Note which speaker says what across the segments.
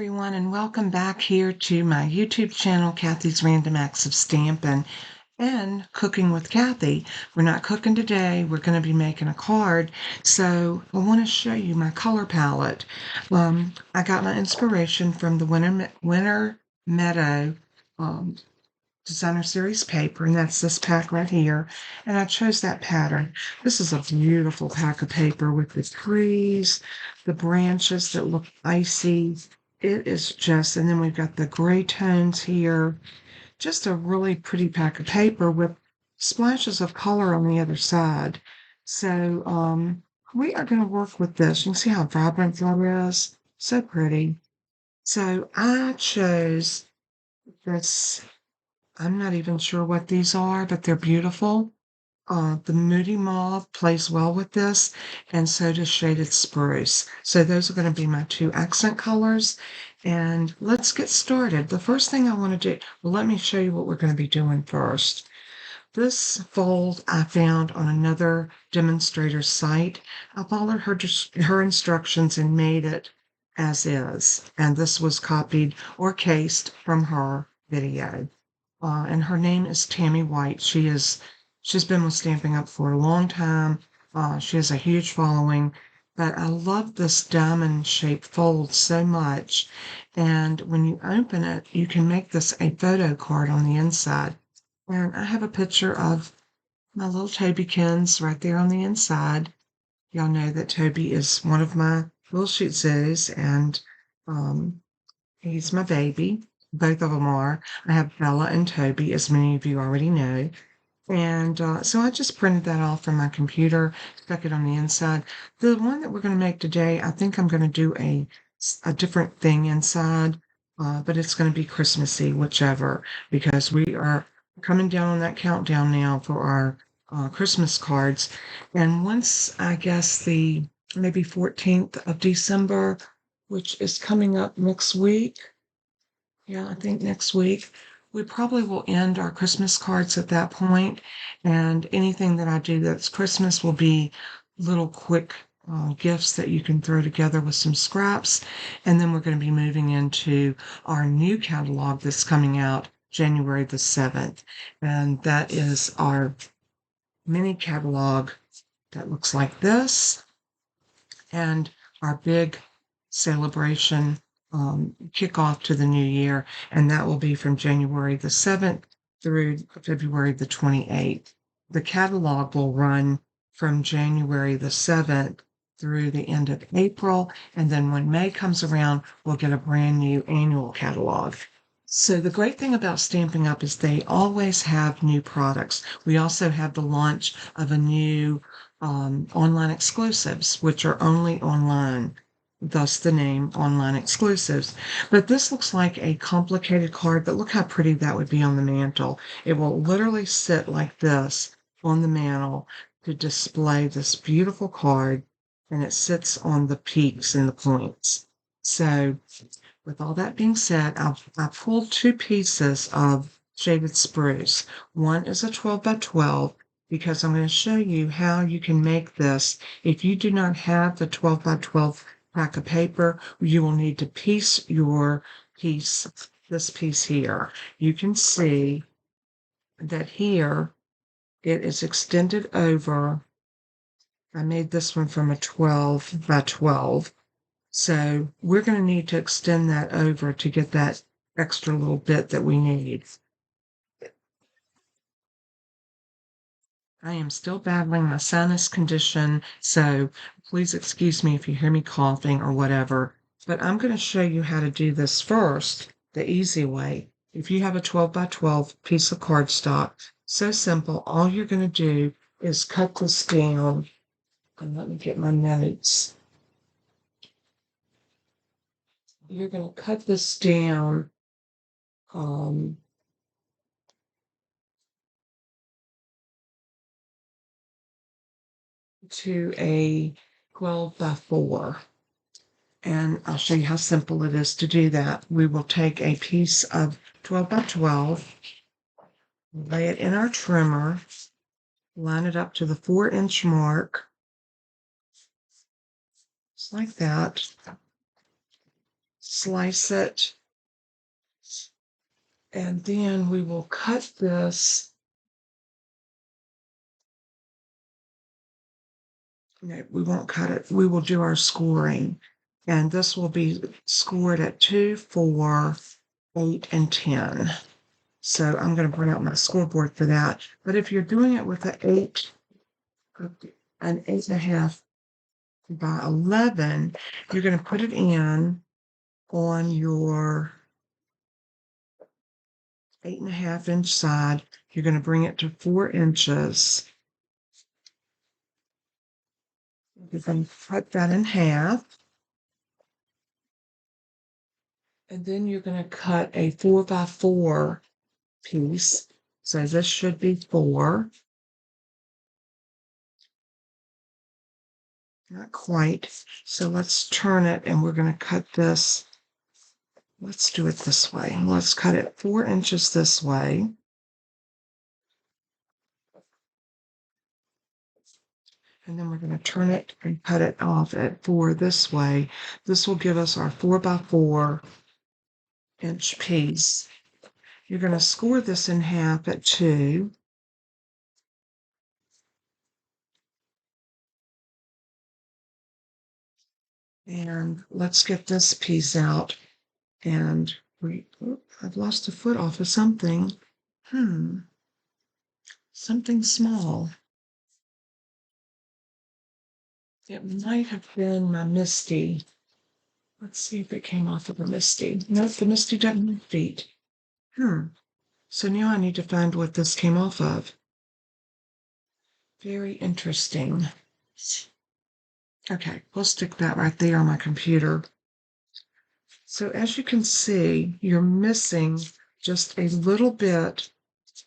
Speaker 1: everyone, and welcome back here to my YouTube channel, Kathy's Random Acts of Stampin' and Cooking with Kathy. We're not cooking today. We're going to be making a card. So I want to show you my color palette. I got my inspiration from the Winter Meadow Designer Series paper, and that's this pack right here. And I chose that pattern. This is a beautiful pack of paper with the trees, the branches that look icy. It is just, and then we've got the gray tones here. Just a really pretty pack of paper with splashes of color on the other side. So we are going to work with this. You can see how vibrant that is. So pretty. So I chose this. I'm not even sure what these are, but they're beautiful. The Moody Mauve plays well with this, and so does Shaded Spruce. So those are going to be my two accent colors. And let's get started. The first thing I want to do, well, let me show you what we're going to be doing first. This fold I found on another demonstrator site. I followed her instructions and made it as is. And this was copied or cased from her video. And her name is Tammy White. She's been with Stamping Up for a long time. She has a huge following, but I love this diamond shaped fold so much. And when you open it, you can make this a photo card on the inside. And I have a picture of my little Tobykins right there on the inside. Y'all know that Toby is one of my little Shih Tzus, and he's my baby. Both of them are. I have Bella and Toby, as many of you already know. And so I just printed that off from my computer, stuck it on the inside. The one that we're going to make today, I think I'm going to do a different thing inside, but it's going to be Christmassy, whichever, because we are coming down on that countdown now for our Christmas cards. And once, I guess, the maybe 14th of December, which is coming up next week. Yeah, I think next week. We probably will end our Christmas cards at that point, and anything that I do that's Christmas will be little quick gifts that you can throw together with some scraps. And then we're going to be moving into our new catalog that's coming out January the 7th. And that is our mini catalog that looks like this, and our big celebration kickoff to the new year, and that will be from January the 7th through February the 28th. The catalog will run from January the 7th through the end of April, and then when May comes around, we'll get a brand new annual catalog. So the great thing about Stamping Up is they always have new products. We also have the launch of a new online exclusives, which are only online, thus the name Online Exclusives. But this looks like a complicated card, but look how pretty that would be on the mantle. It will literally sit like this on the mantle to display this beautiful card, and it sits on the peaks and the points. So with all that being said, I pulled two pieces of Shaded Spruce. One is a 12 by 12, because I'm going to show you how you can make this. If you do not have the 12 by 12 pack of paper, you will need to piece your piece, this piece here. You can see that here it is extended over. I made this one from a 12 by 12. So we're going to need to extend that over to get that extra little bit that we need. I am still battling my sinus condition, so please excuse me if you hear me coughing or whatever. But I'm going to show you how to do this first, the easy way. If you have a 12 by 12 piece of cardstock, so simple, all you're going to do is cut this down. And let me get my notes. You're going to cut this down to a 12 by 4. And I'll show you how simple it is to do that. We will take a piece of 12 by 12, lay it in our trimmer, line it up to the 4-inch mark, just like that. slice it, and then we will cut this. No, we won't cut it. We will do our scoring. And this will be scored at 2, 4, 8, and 10. So I'm going to bring out my scoreboard for that. But if you're doing it with an 8.5 by 11, you're going to put it in on your 8.5-inch side. You're going to bring it to 4 inches. You're going to cut that in half. And then you're going to cut a 4 by 4 piece. So this should be 4. Not quite. So let's turn it and we're going to cut this. Let's do it this way. Let's cut it 4 inches this way. And then we're going to turn it and cut it off at 4 this way. This will give us our 4 by 4 inch piece. You're going to score this in half at 2. And let's get this piece out. And I've lost a foot off of something. Something small. It might have been my Misty. Let's see if it came off of the Misty. Nope, the Misty doesn't have feet. So now I need to find what this came off of. Very interesting. Okay, we'll stick that right there on my computer. So as you can see, you're missing just a little bit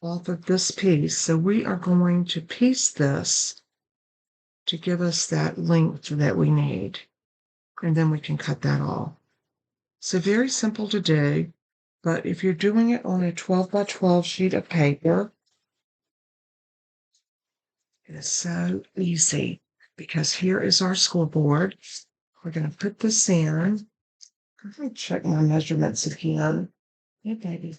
Speaker 1: off of this piece. So we are going to piece this to give us that length that we need. And then we can cut that off. So very simple to do, but if you're doing it on a 12 by 12 sheet of paper, it is so easy because here is our scoreboard. We're going to put this in. Let me check my measurements again. Yeah, baby.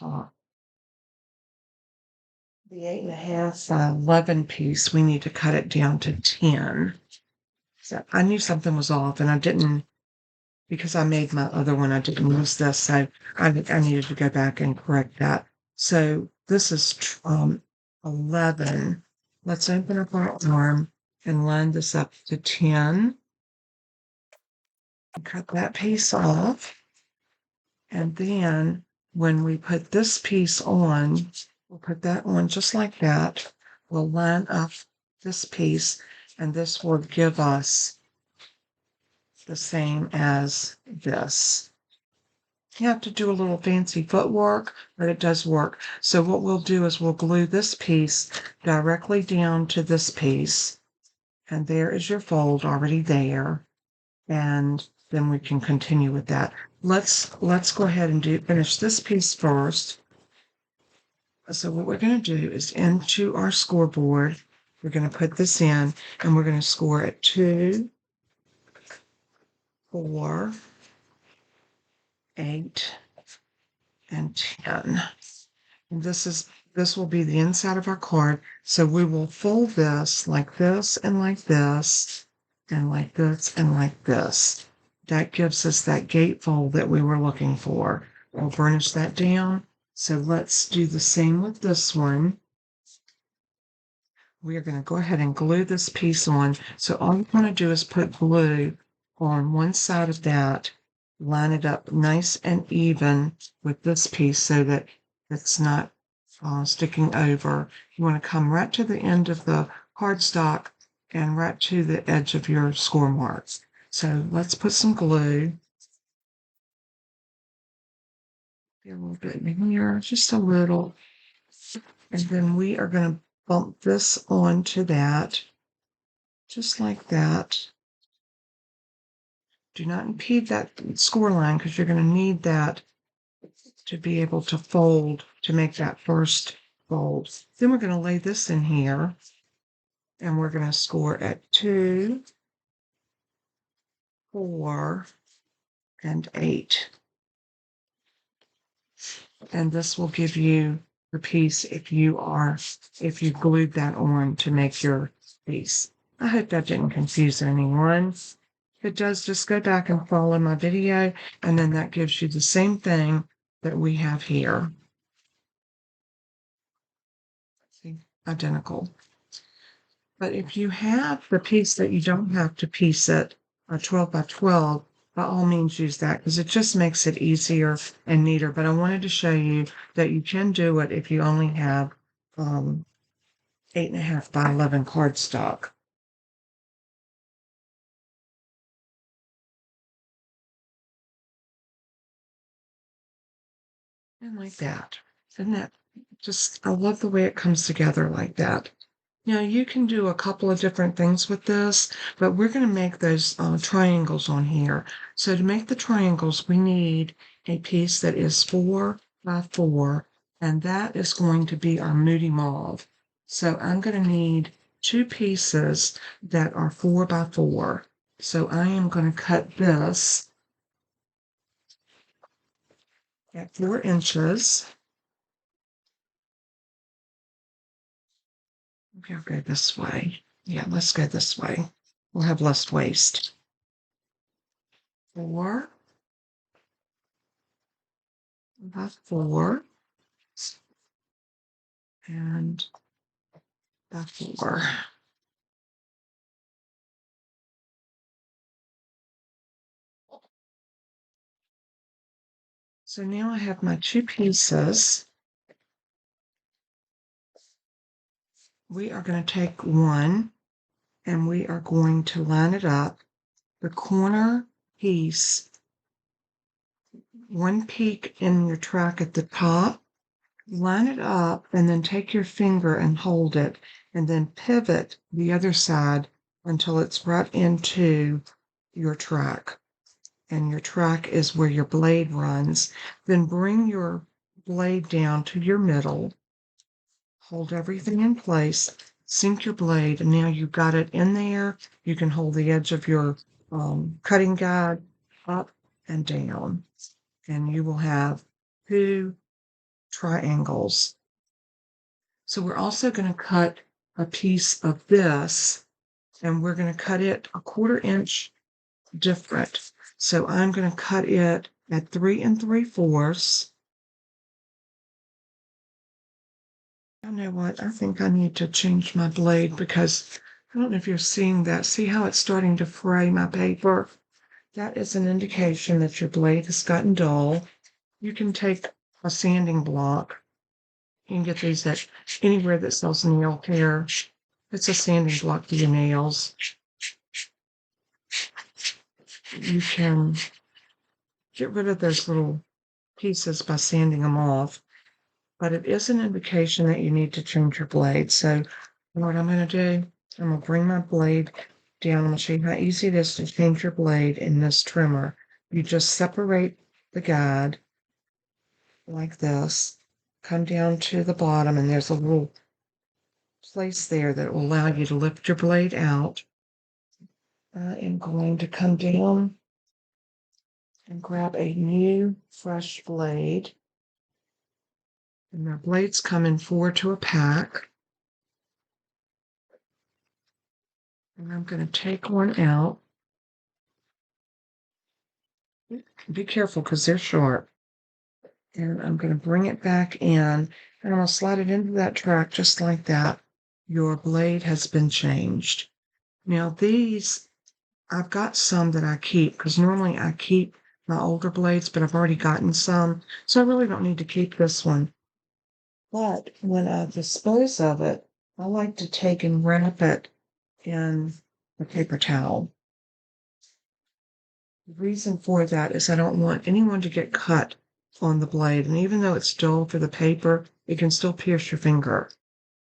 Speaker 1: The 8.5 by 11 piece, we need to cut it down to 10. So I knew something was off, and I didn't, because I made my other one, I didn't use this, so I needed to go back and correct that. So this is 11. Let's open up our arm and line this up to 10. Cut that piece off. And then when we put this piece on, we'll put that on just like that. We'll line up this piece, and this will give us the same as this. You have to do a little fancy footwork, but it does work. So what we'll do is we'll glue this piece directly down to this piece. And there is your fold already there. And then we can continue with that. Let's go ahead and finish this piece first. So what we're going to do is into our scoreboard, we're going to put this in and we're going to score at 2, 4, 8, and 10. And this will be the inside of our card. So we will fold this like this and like this and like this and like this. That gives us that gatefold that we were looking for. We'll burnish that down. So let's do the same with this one. We are going to go ahead and glue this piece on. So all you want to do is put glue on one side of that, line it up nice and even with this piece so that it's not sticking over. You want to come right to the end of the cardstock and right to the edge of your score marks. So let's put some glue. A little bit in here, just a little. And then we are going to bump this onto that, just like that. Do not impede that score line because you're going to need that to be able to fold, to make that first fold. Then we're going to lay this in here and we're going to score at 2, 4, and 8. And this will give you the piece if you glued that on to make your piece. I hope that didn't confuse anyone. If it does, just go back and follow my video, and then that gives you the same thing that we have here. See, identical. But if you have the piece that you don't have to piece it, a 12 by 12, by all means use that because it just makes it easier and neater. But I wanted to show you that you can do it if you only have 8.5 by 11 cardstock. And like that. Isn't that just, I love the way it comes together like that. Now you can do a couple of different things with this, but we're going to make those triangles on here. So to make the triangles, we need a piece that is 4 by 4, and that is going to be our Moody Mauve. So I'm going to need 2 pieces that are 4 by 4. So I am going to cut this at 4 inches. Okay, I'll go this way. Yeah, let's go this way. We'll have less waste. 4 by 4 and by 4. So now I have my 2 pieces. We are going to take one and we are going to line it up. The corner piece, one peak in your track at the top, line it up and then take your finger and hold it and then pivot the other side until it's right into your track. And your track is where your blade runs. Then bring your blade down to your middle. Hold everything in place, sink your blade, and now you've got it in there. You can hold the edge of your cutting guide up and down, and you will have 2 triangles. So we're also going to cut a piece of this, and we're going to cut it a 1/4 inch different. So I'm going to cut it at 3 3/4. You know what? I think I need to change my blade because I don't know if you're seeing that. See how it's starting to fray my paper? That is an indication that your blade has gotten dull. You can take a sanding block. You can get these at anywhere that sells nail care. It's a sanding block for your nails. You can get rid of those little pieces by sanding them off. But it is an indication that you need to change your blade. So what I'm going to do, I'm going to bring my blade down. I'm going to show you how easy it is to change your blade in this trimmer. You just separate the guide like this, come down to the bottom, and there's a little place there that will allow you to lift your blade out. I am going to come down and grab a new fresh blade. And my blades come in 4 to a pack. And I'm going to take one out. Be careful because they're sharp. And I'm going to bring it back in and I'm going to slide it into that track just like that. Your blade has been changed. Now these, I've got some that I keep because normally I keep my older blades, but I've already gotten some. So I really don't need to keep this one. But when I dispose of it, I like to take and wrap it in a paper towel. The reason for that is I don't want anyone to get cut on the blade. And even though it's dull for the paper, it can still pierce your finger.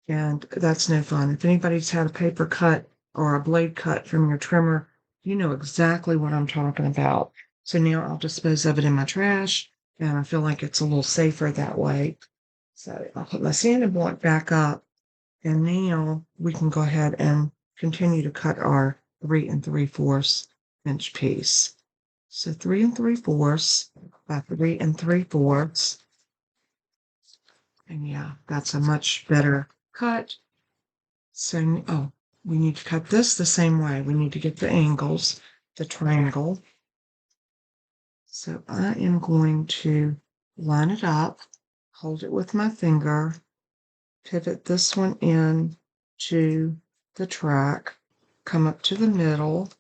Speaker 1: And that's no fun. If anybody's had a paper cut or a blade cut from your trimmer, You know exactly what I'm talking about. So now I'll dispose of it in my trash, and I feel like it's a little safer that way. So I'll put my sanding block back up, and now we can go ahead and continue to cut our 3 3/4 inch piece. So 3 3/4 by 3 3/4. And yeah, that's a much better cut. So, oh, we need to cut this the same way. We need to get the angles, the triangle. So I am going to line it up, hold it with my finger, pivot this one in to the track, come up to the middle,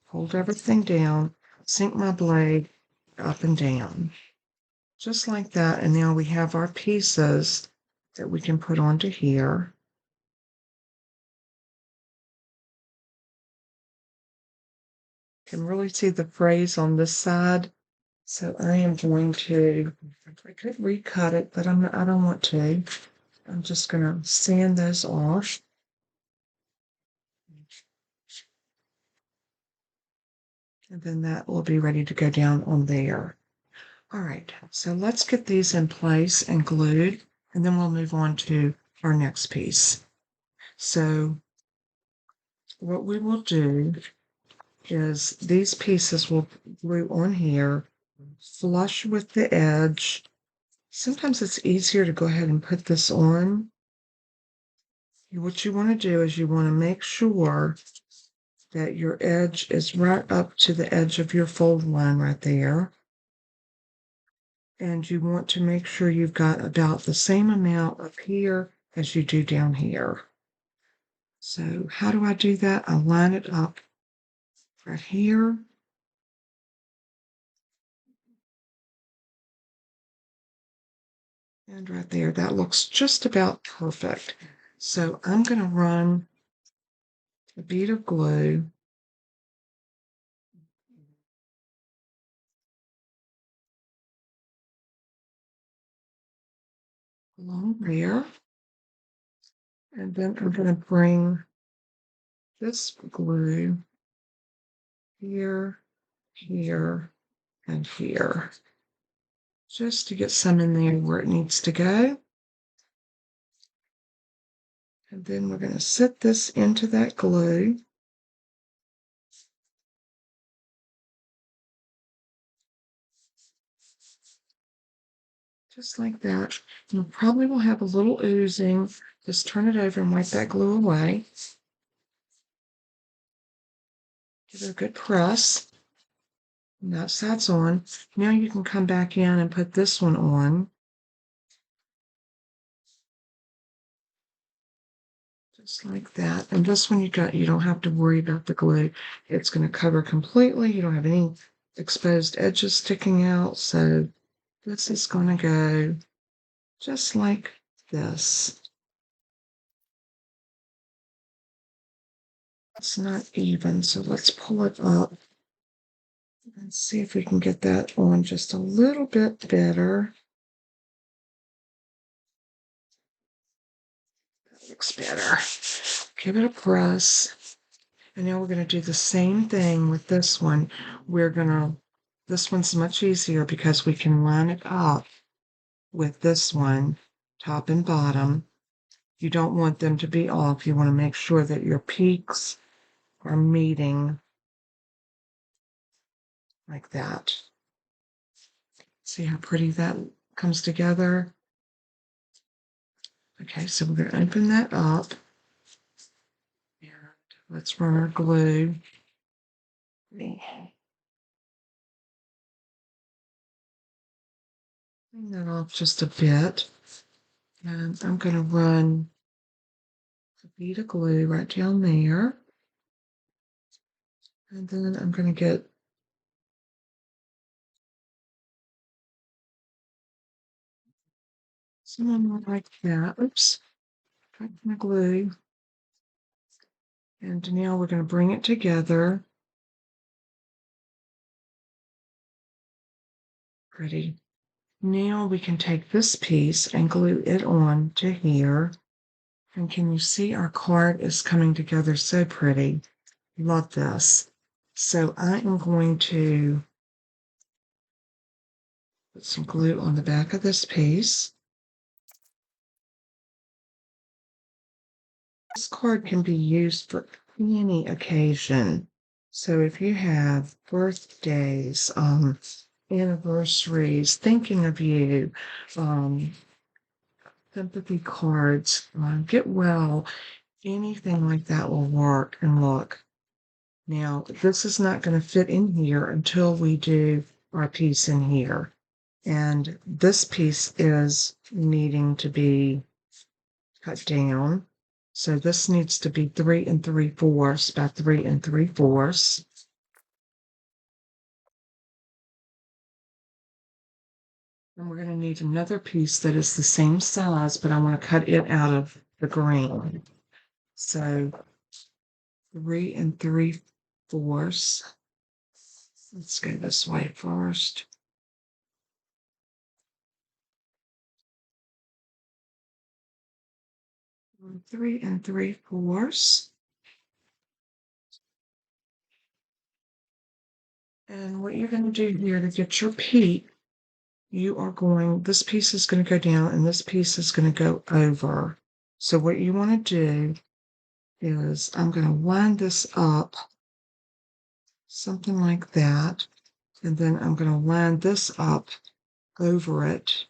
Speaker 1: hold everything down, sink my blade up and down, just like that. And now we have our pieces that we can put onto here. Can really see the phrase on this side. So I am going to, I could recut it, but I don't want to. I'm just going to sand those off. And then that will be ready to go down on there. All right, so let's get these in place and glued, and then we'll move on to our next piece. So what we will do is these pieces will glue on here, flush with the edge. Sometimes it's easier to go ahead and put this on. What you want to do is you want to make sure that your edge is right up to the edge of your fold line right there. And you want to make sure you've got about the same amount up here as you do down here. So how do I do that? I line it up right here. And right there, that looks just about perfect. So I'm going to run a bead of glue along there. And then I'm going to bring this glue here, here, and here, just to get some in there where it needs to go. And then we're going to set this into that glue. Just like that. You probably will have a little oozing. Just turn it over and wipe that glue away. Give it a good press. And that side's on. Now you can come back in and put this one on. Just like that. And this one you don't have to worry about the glue. It's going to cover completely. You don't have any exposed edges sticking out. So this is going to go just like this. It's not even, so let's pull it up and see if we can get that on just a little bit better. That looks better. Give it a press. And now we're going to do the same thing with this one. This one's much easier because we can line it up with this one, top and bottom. You don't want them to be off. You want to make sure that your peaks are meeting like that. See how pretty that comes together? Okay, so we're going to open that up. And let's run our glue. Clean that off just a bit. And I'm going to run a bead of glue right down there. And then I'm going to get someone like that. Oops. Got my glue. And now we're going to bring it together. Ready. Now we can take this piece and glue it on to here. And can you see our card is coming together so pretty? Love this. So I am going to put some glue on the back of this piece. This card can be used for any occasion. So if you have birthdays, anniversaries, thinking of you, sympathy cards, get well, anything like that will work. And look, now this is not going to fit in here until we do our piece in here. And this piece is needing to be cut down. So this needs to be 3 3/4 by 3 3/4. And we're going to need another piece that is the same size, but I want to cut it out of the green. So 3 3/4. Let's go this way first. 3 3/4. And what you're going to do here to get your peak, this piece is going to go down and this piece is going to go over. So what you want to do is I'm going to line this up something like that. And then I'm going to line this up over it.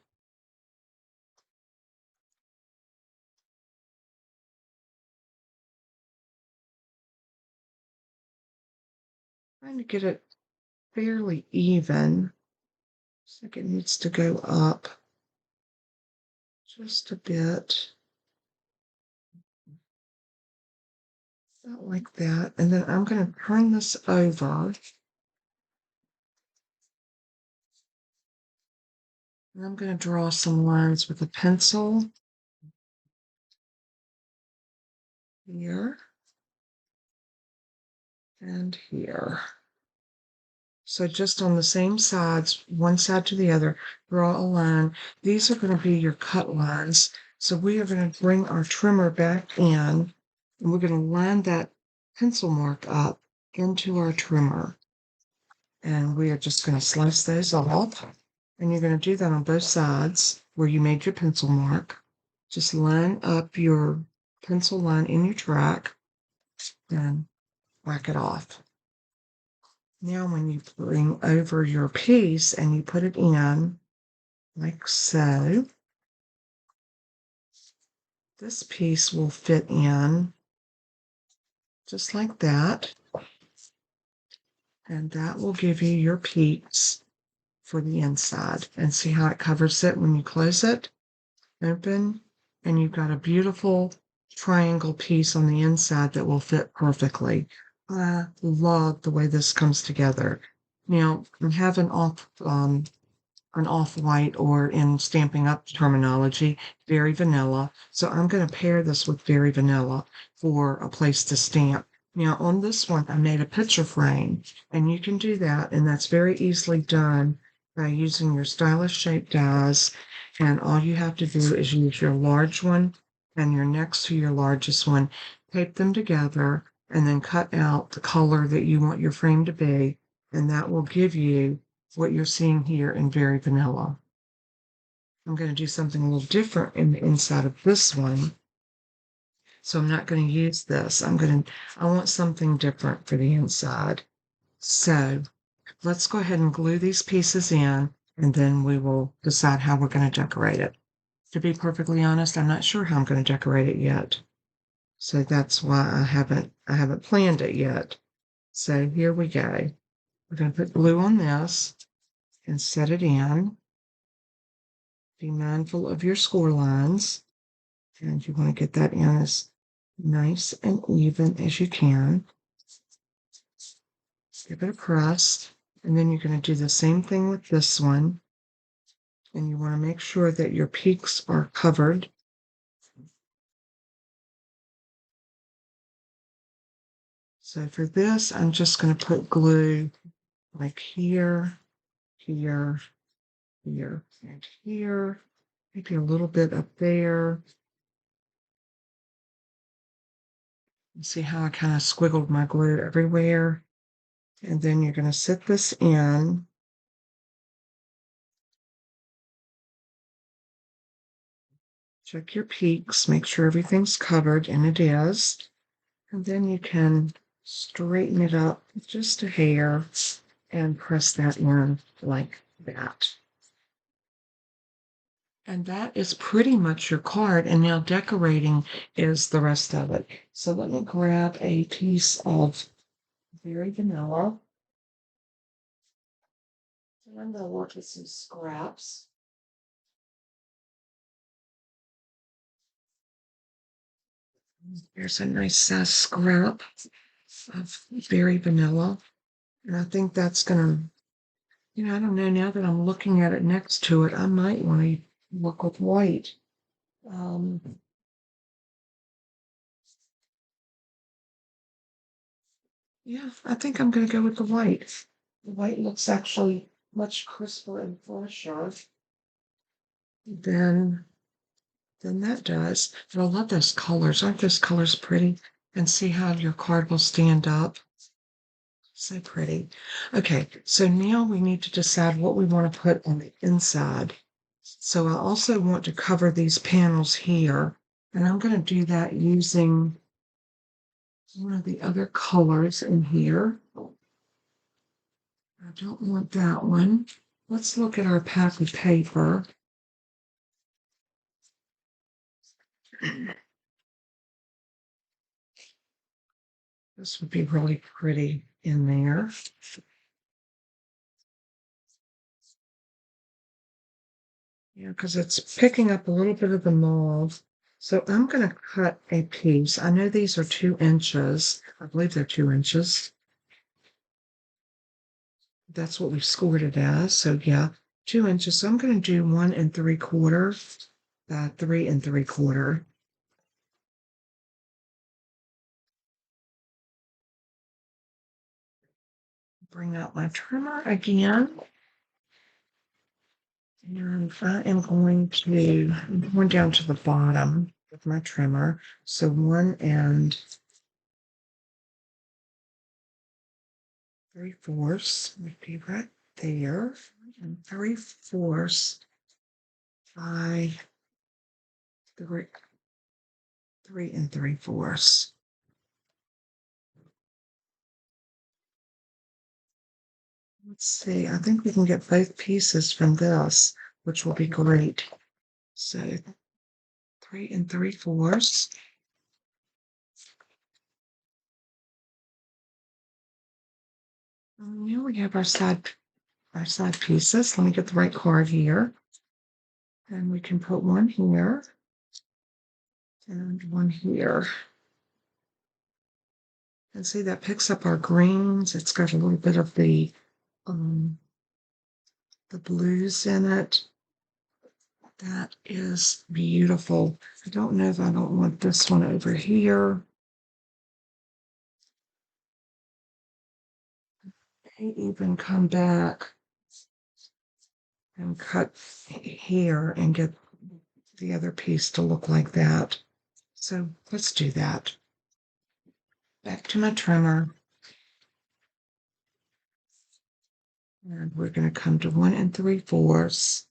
Speaker 1: Trying to get it fairly even. Looks like it needs to go up just a bit. About like that. And then I'm going to turn this over. And I'm going to draw some lines with a pencil here and here. So just on the same sides, one side to the other, draw a line. These are going to be your cut lines. So we are going to bring our trimmer back in, and we're going to line that pencil mark up into our trimmer. And we are just going to slice those off. And you're going to do that on both sides where you made your pencil mark. Just line up your pencil line in your track and whack it off. Now when you bring over your piece and you put it in like so, this piece will fit in just like that. And that will give you your peaks for the inside. And see how it covers it when you close it, open, and you've got a beautiful triangle piece on the inside that will fit perfectly. I love the way this comes together. Now, I have an off-white, or in Stampin' Up terminology, very vanilla. So I'm going to pair this with very vanilla for a place to stamp. Now on this one, I made a picture frame, and you can do that, and that's very easily done by using your stylish shaped dies. And all you have to do is use your large one and your next to your largest one, tape them together, and then cut out the color that you want your frame to be, and that will give you what you're seeing here in very vanilla. I'm going to do something a little different in the inside of this one. So I'm not going to use this. I want something different for the inside. So let's go ahead and glue these pieces in, and then we will decide how we're going to decorate it. To be perfectly honest, I'm not sure how I'm going to decorate it yet. So that's why I haven't planned it yet. So here we go. We're going to put glue on this and set it in. Be mindful of your score lines, and you want to get that in as nice and even as you can. Give it a press, and then you're going to do the same thing with this one, and you want to make sure that your peaks are covered. So for this, I'm just going to put glue like here, here, here, and here, maybe a little bit up there. See how I kind of squiggled my glue everywhere? And then you're going to sit this in. Check your peaks, make sure everything's covered, and it is. And then you can straighten it up just a hair and press that in like that. And that is pretty much your card. And now decorating is the rest of it. So let me grab a piece of very vanilla. And I'm going to work with some scraps. Here's a nice scrap of berry vanilla. And I think that's going to, I don't know, now that I'm looking at it next to it, I might want to work with white. Yeah, I think I'm going to go with the white. The white looks actually much crisper and fresher than that does. But I love those colors. Aren't those colors pretty? And see how your card will stand up. So pretty. Okay, so now we need to decide what we want to put on the inside. So I also want to cover these panels here, and I'm going to do that using one of the other colors in here. I don't want that one. Let's look at our pack of paper. This would be really pretty in there. Yeah, because it's picking up a little bit of the mauve. So I'm going to cut a piece. I know these are 2 inches. I believe they're 2 inches. That's what we've scored it as. So yeah, 2 inches. So I'm going to do 1 3/4, 3 3/4. Bring out my trimmer again. And I am going to, I'm going down to the bottom with my trimmer. So 1 3/4 would be right there. And 3/4 by 3 3/4. Let's see, I think we can get both pieces from this, which will be great. So 3 3/4. Now we have our side pieces. Let me get the right card here. And we can put one here and one here. And see, that picks up our greens. It's got a little bit of the blues in it. That is beautiful. I don't know if I don't want this one over here. I even come back and cut here and get the other piece to look like that. So let's do that. Back to my trimmer. And we're going to come to 1 3/4.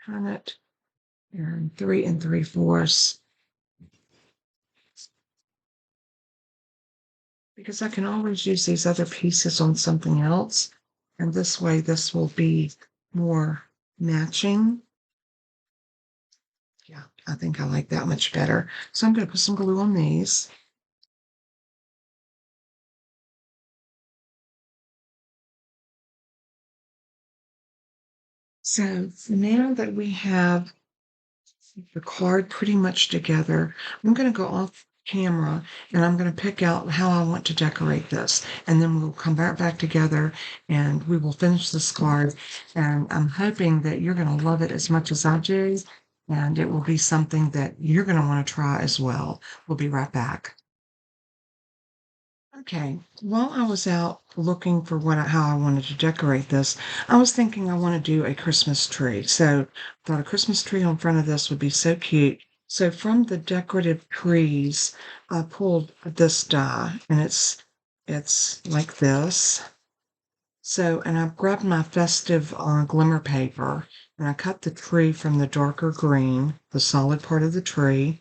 Speaker 1: Turn it, and 3 3/4. Because I can always use these other pieces on something else. And this way, this will be more matching. Yeah, I think I like that much better. So I'm going to put some glue on these. So now that we have the card pretty much together, I'm going to go off camera and I'm going to pick out how I want to decorate this. And then we'll come back together and we will finish this card. And I'm hoping that you're going to love it as much as I do. And it will be something that you're going to want to try as well. We'll be right back. Okay, while I was out looking for how I wanted to decorate this, I was thinking I want to do a Christmas tree. So I thought a Christmas tree in front of this would be so cute. So from the decorative trees, I pulled this die, and it's like this. So, and I grabbed my festive glimmer paper, and I cut the tree from the darker green, the solid part of the tree,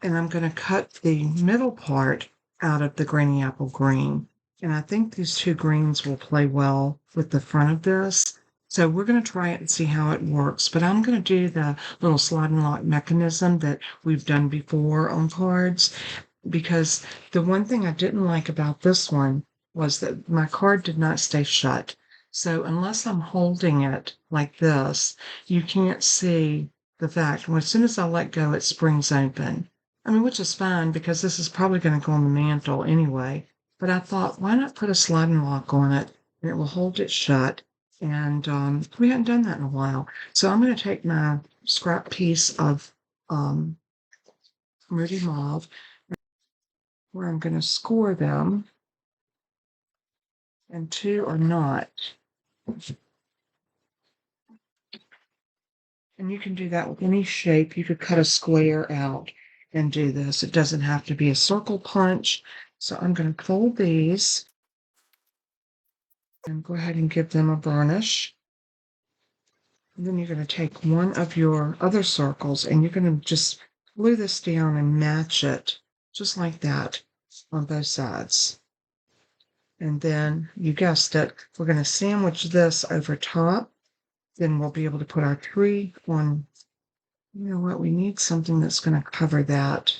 Speaker 1: and I'm going to cut the middle part out of the granny apple green. And I think these two greens will play well with the front of this. So we're going to try it and see how it works. But I'm going to do the little slide and lock mechanism that we've done before on cards, because the one thing I didn't like about this one was that my card did not stay shut. So unless I'm holding it like this, you can't see the fact. Well, as soon as I let go, it springs open. I mean, which is fine because this is probably going to go on the mantle anyway. But I thought, why not put a sliding lock on it and it will hold it shut? And we hadn't done that in a while. So I'm going to take my scrap piece of um, Moody Mauve, where I'm going to score them, and two are not. And you can do that with any shape. You could cut a square out and do this. It doesn't have to be a circle punch. So I'm going to fold these and go ahead and give them a burnish. And then you're going to take one of your other circles and you're going to just glue this down and match it just like that on both sides. And then you guessed it, we're going to sandwich this over top. Then we'll be able to put our tree on. You know what? We need something that's going to cover that.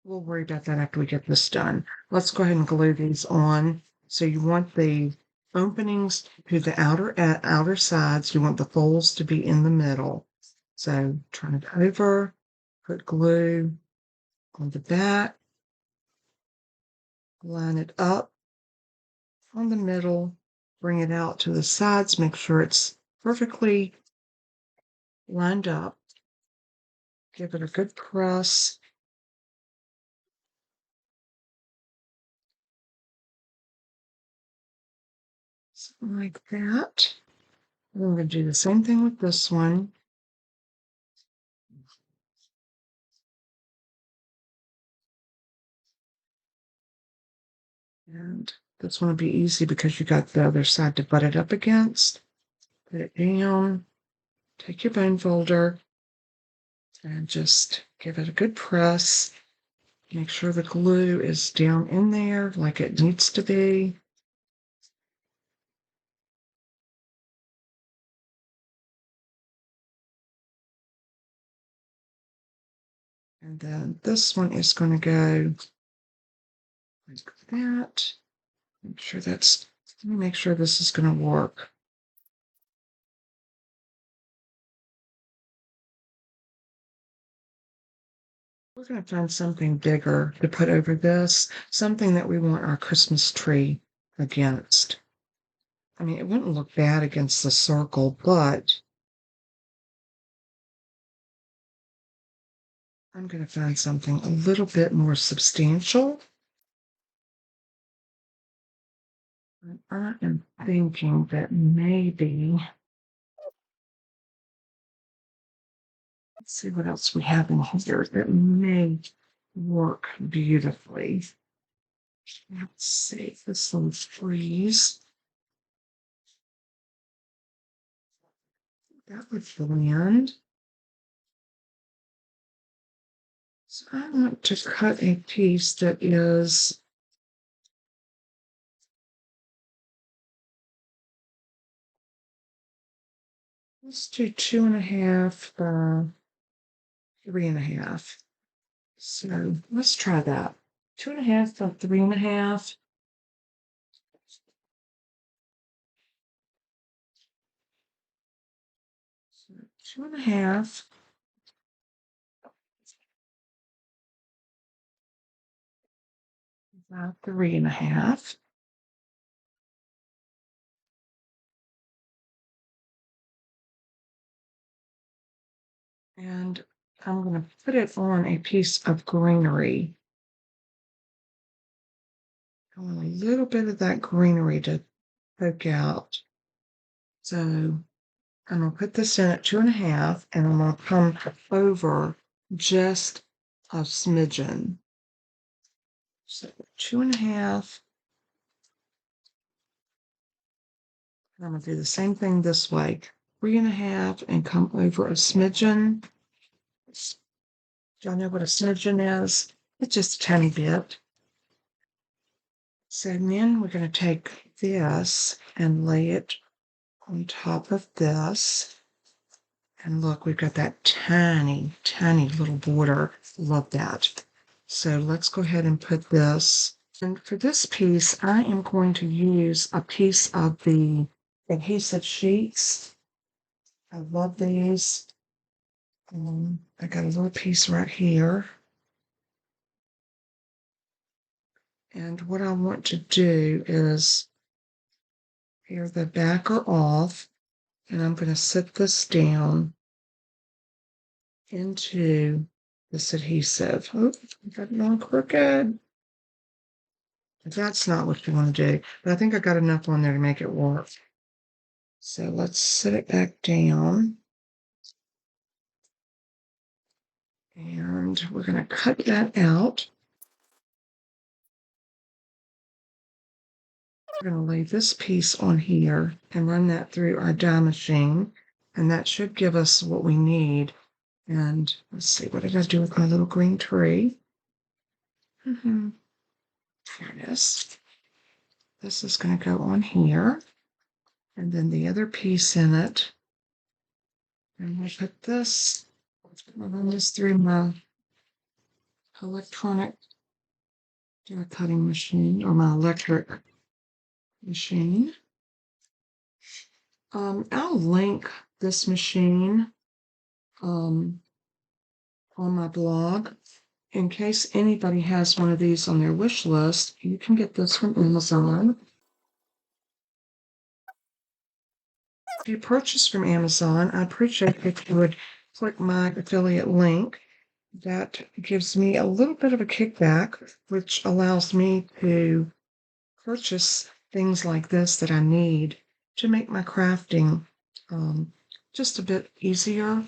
Speaker 1: We'll worry about that after we get this done. Let's go ahead and glue these on. So you want the openings to the outer sides. You want the folds to be in the middle. So turn it over, put glue on the back, line it up on the middle, bring it out to the sides, make sure it's perfectly lined up. Give it a good press. Something like that. And I'm going to do the same thing with this one. And this one will be easy because you got the other side to butt it up against. Put it down, take your bone folder, and just give it a good press. Make sure the glue is down in there like it needs to be. And then this one is going to go like that. Let me make sure this is going to work. We're going to find something bigger to put over this, something that we want our Christmas tree against. I mean, it wouldn't look bad against the circle, but I'm going to find something a little bit more substantial. And I am thinking that maybe, let's see what else we have in here that may work beautifully. Let's see, this little freeze. That would blend. So I want to cut a piece that is let's do 2.5 by 3.5. So let's try that. 2.5 by 3.5. So 2.5 by 3.5. And I'm going to put it on a piece of greenery. I want a little bit of that greenery to poke out. So I'm going to put this in at 2.5, and I'm going to come over just a smidgen. So 2.5. I'm going to do the same thing this way. 3.5 and come over a smidgen. Y'all know what a smidgen is? It's just a tiny bit. So then we're going to take this and lay it on top of this. And look, we've got that tiny, tiny little border. Love that. So let's go ahead and put this. And for this piece, I am going to use a piece of the adhesive sheets. I love these. I got a little piece right here. And what I want to do is, here the back are off, and I'm going to set this down into this adhesive. Oh, I got it all crooked. That's not what you want to do, but I think I got enough on there to make it work. So let's set it back down. And we're going to cut that out. We're going to lay this piece on here and run that through our die machine. And that should give us what we need. And let's see, what did I do with my little green tree? There it is. This is going to go on here. And then the other piece in it. And we'll put this, I'll run this through my electronic die cutting machine, or my electric machine. I'll link this machine on my blog. In case anybody has one of these on their wish list, you can get this from Amazon. If you purchase from Amazon, I appreciate if you would click my affiliate link. That gives me a little bit of a kickback, which allows me to purchase things like this that I need to make my crafting just a bit easier,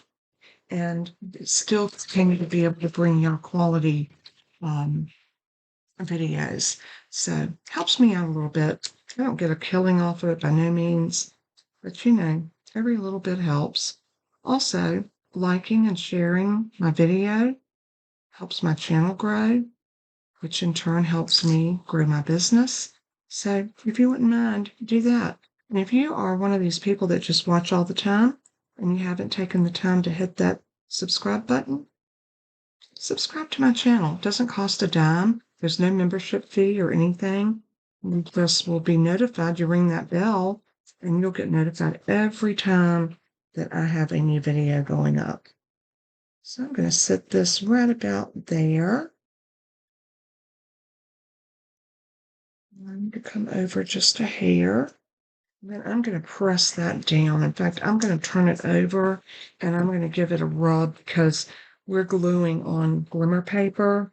Speaker 1: and still continue to be able to bring y'all quality videos. So helps me out a little bit. I don't get a killing off of it by no means, but you know, every little bit helps. Also, liking and sharing my video helps my channel grow, which in turn helps me grow my business. So if you wouldn't mind, do that. And if you are one of these people that just watch all the time and you haven't taken the time to hit that subscribe button, subscribe to my channel. It doesn't cost a dime. There's no membership fee or anything. You just will be notified. You ring that bell and you'll get notified every time that I have a new video going up. So I'm going to set this right about there. I'm going to come over just a hair. Then I'm going to press that down. In fact, I'm going to turn it over and I'm going to give it a rub because we're gluing on glimmer paper.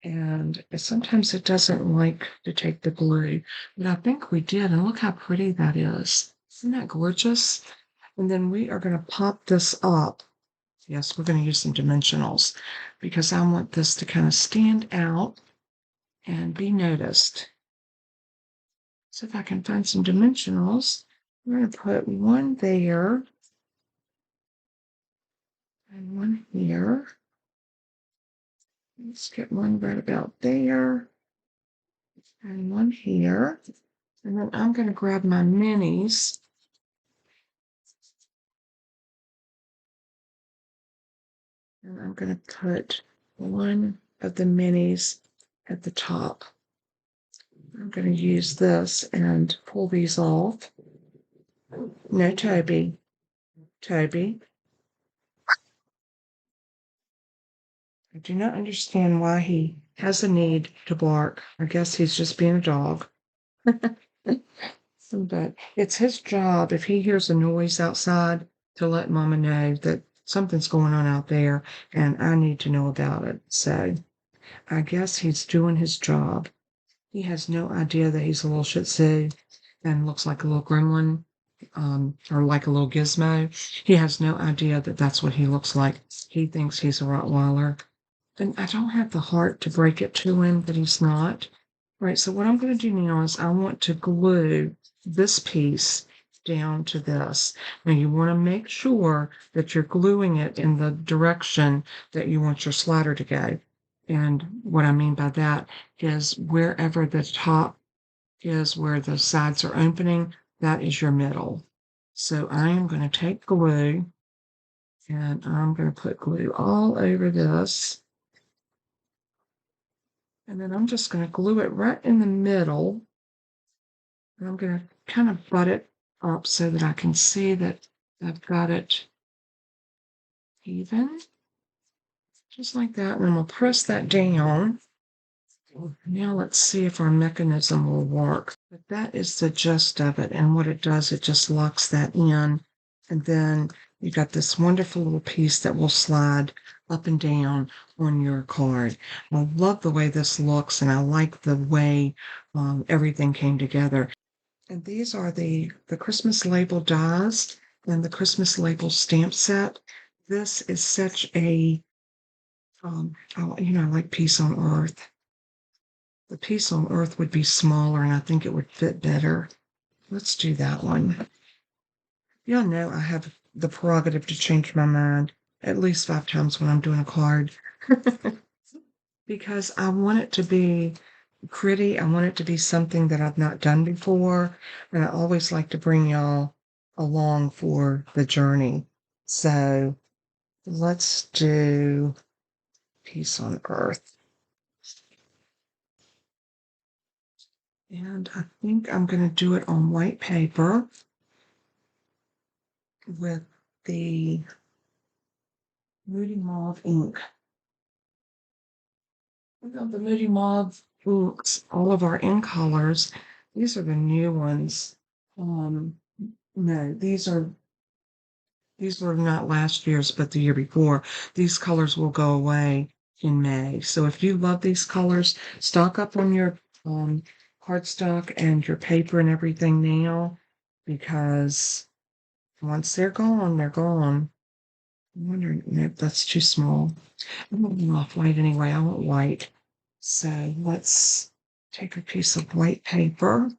Speaker 1: And sometimes it doesn't like to take the glue. But I think we did. And look how pretty that is. Isn't that gorgeous? And then we are going to pop this up. Yes, we're going to use some dimensionals because I want this to kind of stand out and be noticed. So if I can find some dimensionals, we're going to put one there and one here. Let's get one right about there and one here. And then I'm going to grab my minis. And I'm going to put one of the minis at the top. I'm going to use this and pull these off. No, Toby. Toby. I do not understand why he has a need to bark. I guess he's just being a dog. But it's his job, if he hears a noise outside, to let Mama know that something's going on out there and I need to know about it. So I guess he's doing his job. He has no idea that he's a little Shih Tzu. and looks like a little gremlin, or like a little gizmo. He has no idea that that's what he looks like. He thinks he's a Rottweiler. And I don't have the heart to break it to him, but he's not. Right, so what I'm going to do now is I want to glue this piece down to this. Now you want to make sure that you're gluing it in the direction that you want your slider to go. And what I mean by that is wherever the top is, where the sides are opening, that is your middle. So I am going to take glue and I'm going to put glue all over this. And then I'm just going to glue it right in the middle. And I'm going to kind of butt it up so that I can see that I've got it even. Just like that. And then we'll press that down. Now let's see if our mechanism will work. But that is the gist of it. And what it does, it just locks that in. And then you got this wonderful little piece that will slide up and down on your card. I love the way this looks, and I like the way everything came together. And these are the Christmas label dies and the Christmas label stamp set. This is such a, I like Peace on Earth. The Peace on Earth would be smaller, and I think it would fit better. Let's do that one. Y'all know I have the prerogative to change my mind at least 5 times when I'm doing a card. Because I want it to be pretty. I want it to be something that I've not done before. And I always like to bring y'all along for the journey. So let's do Peace on Earth. And I think I'm going to do it on white paper with the Moody Mauve ink. The Moody Mauve inks, all of our ink colors. These are the new ones. No, these were not last year's, but the year before. These colors will go away in May. So if you love these colors, stock up on your cardstock and your paper and everything now, because once they're gone, they're gone. I'm wondering if that's too small. I'm going off white anyway. I want white. So let's take a piece of white paper.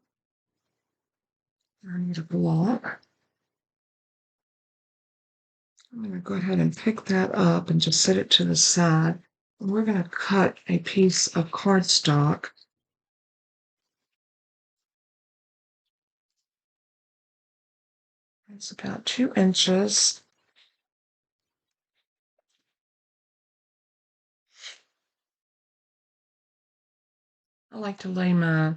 Speaker 1: I need a block. I'm going to go ahead and pick that up and just set it to the side. And we're going to cut a piece of cardstock. It's about 2 inches. I like to lay my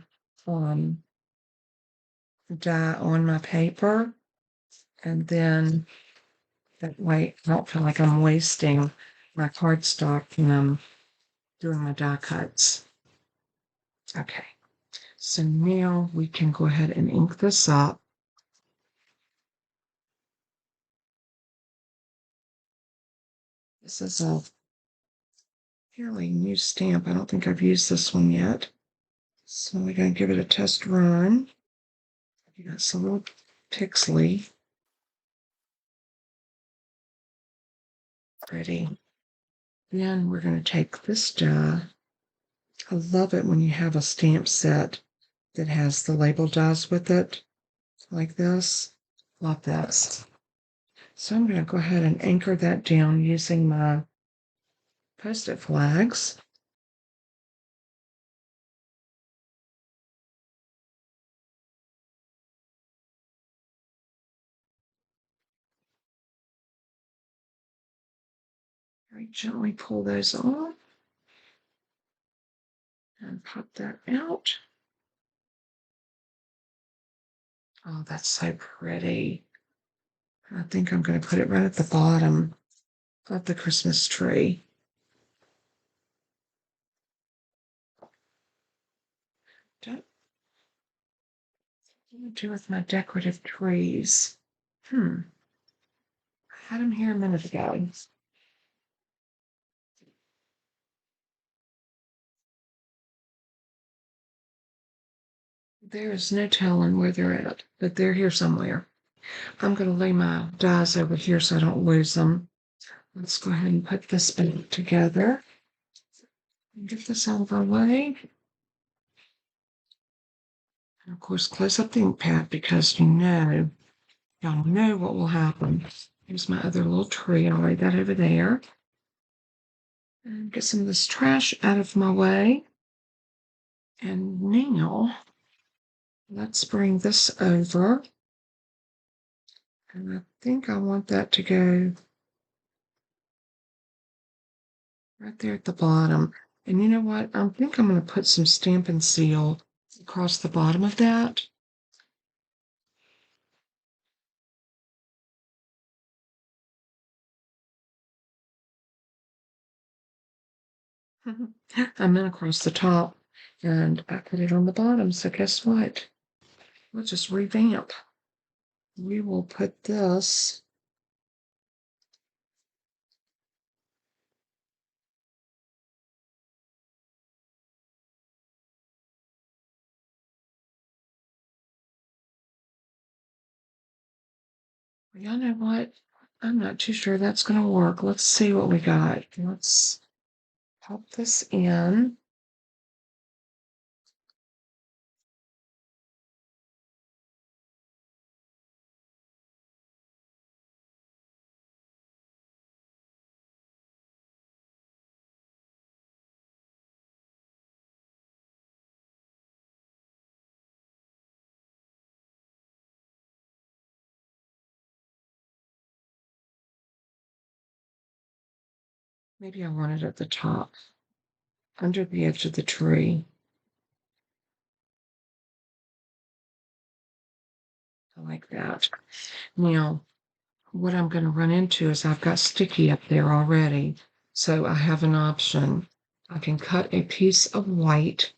Speaker 1: die on my paper, and then that way I don't feel like I'm wasting my cardstock when I'm doing my die cuts. Okay, so now we can go ahead and ink this up. This is a fairly new stamp. I don't think I've used this one yet. So we're going to give it a test run. It's a little pixely. Pretty. Then we're going to take this die. I love it when you have a stamp set that has the label dies with it, like this. Love this. So I'm going to go ahead and anchor that down using my Post-it flags. Very gently pull those off and pop that out. Oh, that's so pretty. I think I'm going to put it right at the bottom of the Christmas tree. What do I do with my decorative trees? I had them here a minute ago. There is no telling where they're at, but they're here somewhere. I'm going to lay my dies over here so I don't lose them. Let's go ahead and put this back together. Get this out of our way. And of course, close up the ink pad because y'all know what will happen. Here's my other little tree. I'll lay that over there. And get some of this trash out of my way. And now, let's bring this over. And I think I want that to go right there at the bottom. And you know what? I think I'm going to put some Stampin' Seal across the bottom of that. I meant across the top, and I put it on the bottom. So guess what? We'll just revamp. We will put this y'all know what? I'm not too sure that's going to work. Let's see what we got. Let's pop this in. Maybe I want it at the top, under the edge of the tree. I like that. Now, what I'm going to run into is I've got sticky up there already. So I have an option. I can cut a piece of white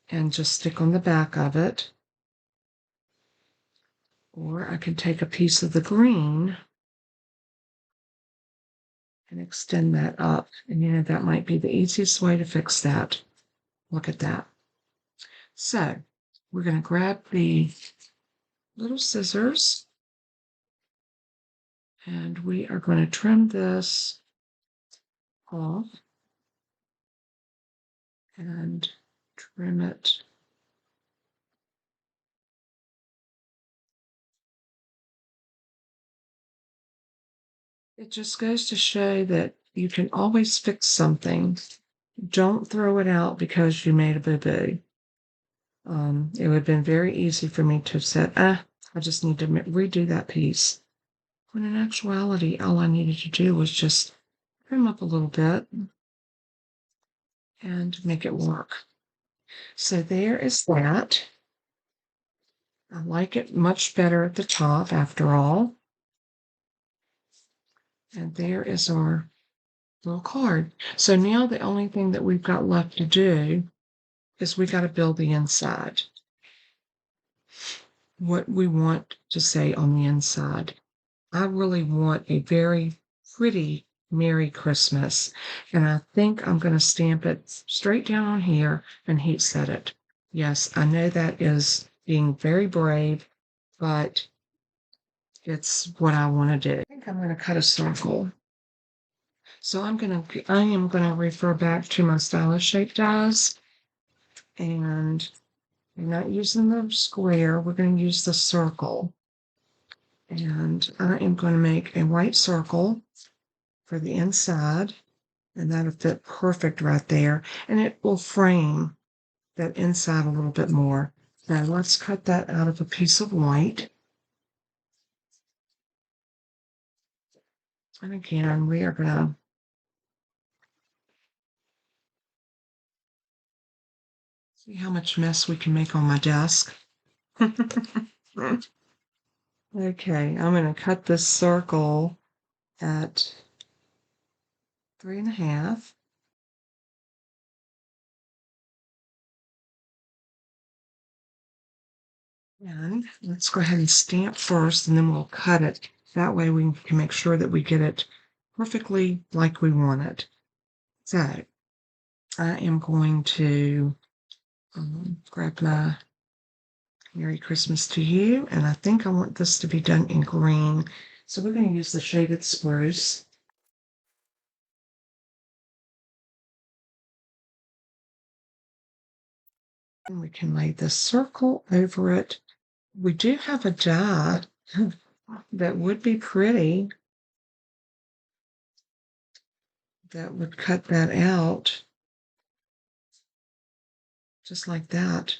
Speaker 1: and just stick on the back of it. Or I can take a piece of the green and extend that up. And you know, that might be the easiest way to fix that. Look at that. So we're going to grab the little scissors and we are going to trim this off and trim it. It just goes to show that you can always fix something. Don't throw it out because you made a boo-boo. It would have been very easy for me to have said, I just need to redo that piece. When in actuality, all I needed to do was just trim up a little bit and make it work. So there is that. I like it much better at the top after all. And there is our little card. So now the only thing that we've got left to do is we got to build the inside. What we want to say on the inside. I really want a very pretty Merry Christmas. And I think I'm going to stamp it straight down on here and heat set it. Yes, I know that is being very brave, but it's what I want to do. I think I'm going to cut a circle. So I am going to refer back to my stylish shape dies, and I'm not using the square. We're going to use the circle. And I am going to make a white circle for the inside, and that'll fit perfect right there. And it will frame that inside a little bit more. Now let's cut that out of a piece of white. And again, we are going to see how much mess we can make on my desk. Okay, I'm going to cut this circle at 3.5. And let's go ahead and stamp first, and then we'll cut it. That way we can make sure that we get it perfectly like we want it. So I am going to grab my Merry Christmas to you. And I think I want this to be done in green. So we're going to use the shaded spruce. And we can lay this circle over it. We do have a die that would be pretty. That would cut that out. Just like that.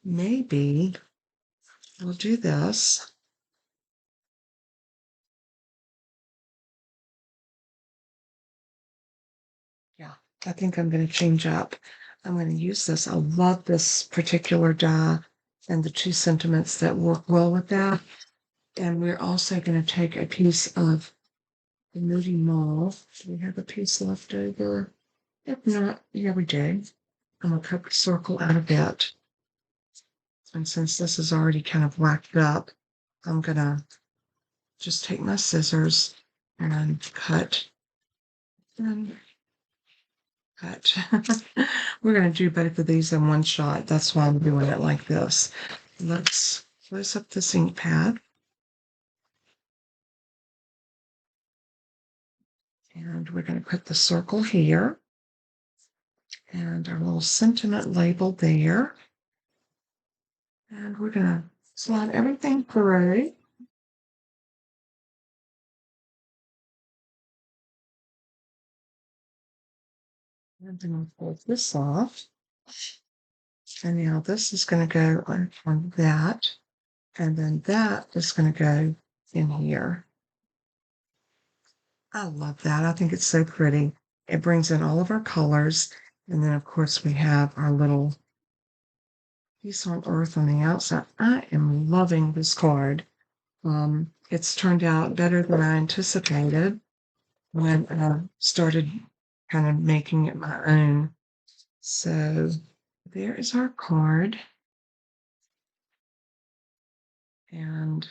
Speaker 1: Maybe we'll do this. Yeah, I think I'm going to change up. I'm going to use this. I love this particular die and the 2 sentiments that work well with that. And we're also going to take a piece of the Moody Mauve. Do we have a piece left over? If not, yeah, we do. I'm going to cut the circle out of it. And since this is already kind of whacked up, I'm going to just take my scissors and cut and cut. We're going to do both of these in one shot. That's why I'm doing it like this. Let's close up this ink pad. And we're going to put the circle here. And our little sentiment label there. And we're going to slide everything through. And then we'll pull this off. And now this is going to go on that. And then that is going to go in here. I love that. I think it's so pretty. It brings in all of our colors. And then, of course, we have our little piece on earth on the outside. I am loving this card. It's turned out better than I anticipated when I started kind of making it my own. So there is our card. And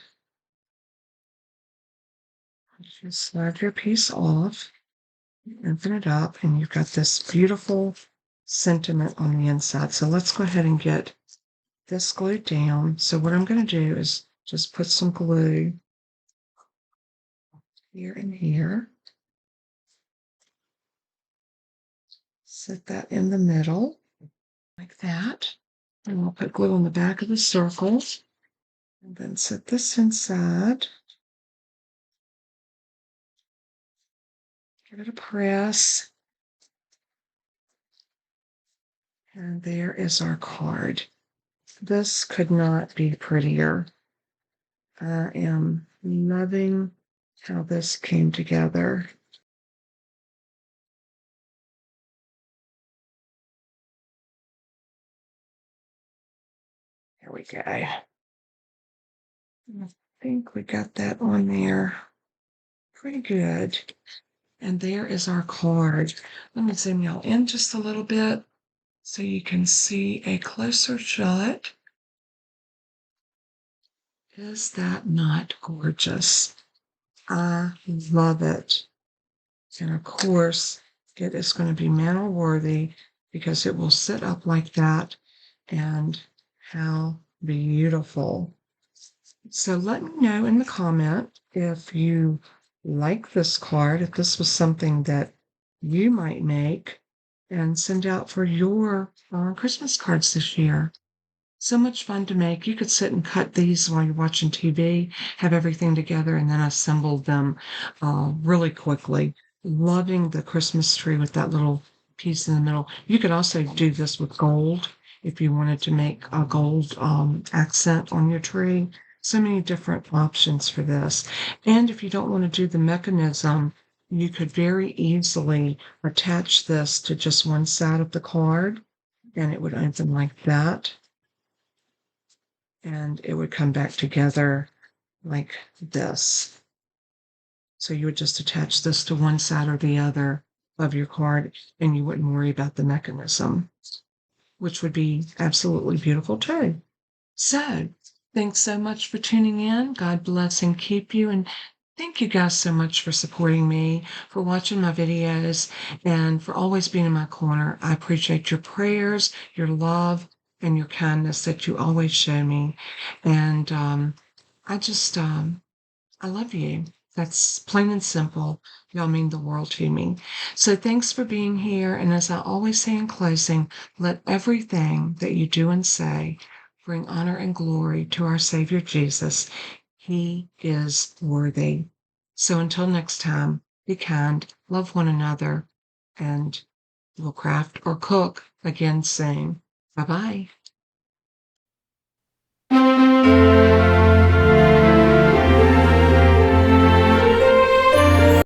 Speaker 1: just slide your piece off, open it up, and you've got this beautiful sentiment on the inside. So let's go ahead and get this glued down. So what I'm going to do is just put some glue here and here. Set that in the middle like that. And we'll put glue on the back of the circles. And then set this inside. Give it a press. And there is our card. This could not be prettier. I am loving how this came together. There we go. I think we got that on there pretty good. And there is our card. Let me zoom y'all in just a little bit so you can see a closer shot. Is that not gorgeous? I love it. And of course, it is going to be mantle worthy because it will sit up like that. And how beautiful. So let me know in the comment if you like this card, if this was something that you might make and send out for your Christmas cards this year. So much fun to make. You could sit and cut these while you're watching TV, have everything together, and then assemble them really quickly. Loving the Christmas tree with that little piece in the middle. You could also do this with gold if you wanted to make a gold accent on your tree. So many different options for this. And if you don't want to do the mechanism, you could very easily attach this to just one side of the card, and it would open like that. And it would come back together like this. So you would just attach this to one side or the other of your card, and you wouldn't worry about the mechanism, which would be absolutely beautiful too. So thanks so much for tuning in. God bless and keep you. And thank you guys so much for supporting me, for watching my videos, and for always being in my corner. I appreciate your prayers, your love, and your kindness that you always show me. And I just, I love you. That's plain and simple. Y'all mean the world to me. So thanks for being here. And as I always say in closing, let everything that you do and say bring honor and glory to our Savior Jesus. He is worthy. So until next time, be kind, love one another, and we'll craft or cook again soon. Bye bye.